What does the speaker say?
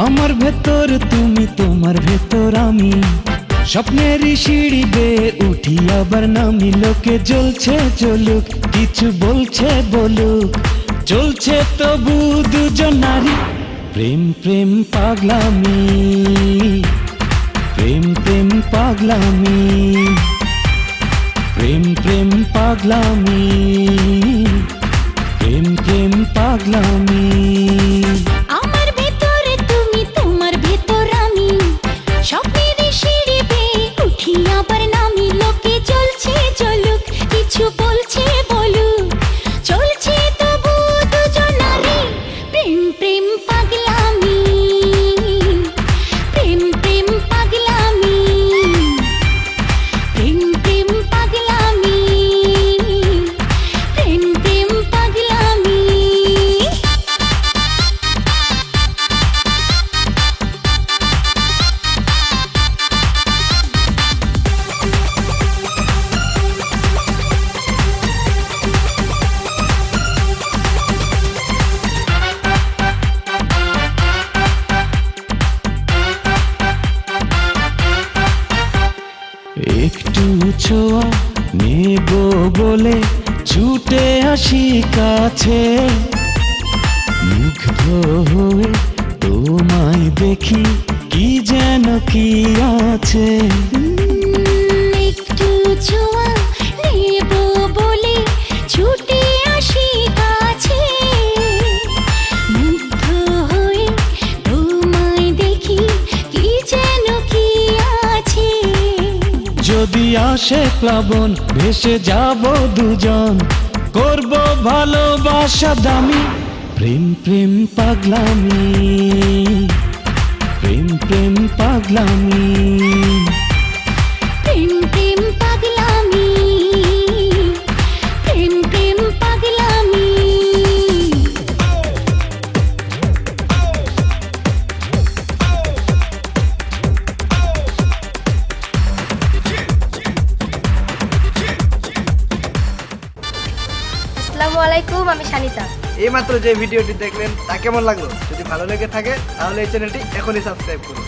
আমার ভেতর তুমি, তোমার ভেতর আমি, স্বপ্নেরই সিঁড়ি বেয়ে উঠি আবার নামি। লোকে জ্বলছে জ্বলুক, কিছু বলছে বলুক, চলছে তবু দুজন নারী। প্রেম প্রেম পাগলামি, প্রেম প্রেম পাগলামি, প্রেম প্রেম পাগলামি, প্রেম প্রেম পাগলামি। আমার ভেতরে তুমি, তোমার ভেতর আমি, স্বপ্নের সিঁড়ি বেয়ে উঠি আবার নামি। লোকে জ্বলছে জ্বলুক, কিছু বলছে বলুক, চলছে তবু দুজন নারী। প্রেম প্রেম পাগলামি, প্রেম প্রেম পাগলামি, প্রেম প্রেম পাগলামি, প্রেম প্রেম পাগলামি। একটু ছোঁয়া নেব বলে ছুটে আসি কাছে, মুগ্ধ হয়ে তোমায় দেখি কি যেন কি আছে। একটু ছোঁয়া নেব বলে ছুটে আসি কাছে, মুগ্ধ হয়ে তোমায় দেখি কি যেন কি আছে। যদি আসে প্লাবন ভেসে যাব দুজন, করব ভালোবাসা দামি। প্রেম প্রেম পাগলামি, প্রেম প্রেম পাগলামি, প্রেম প্রেম পাগলামি, প্রেম প্রেম পাগলামি। আসসালামু আলাইকুম, আমি শানিতা। এইমাত্র যে ভিডিওটি দেখলেন তা কেমন লাগলো? যদি ভালো লেগে থাকে তাহলে এই চ্যানেলটি এখনই সাবস্ক্রাইব করুন।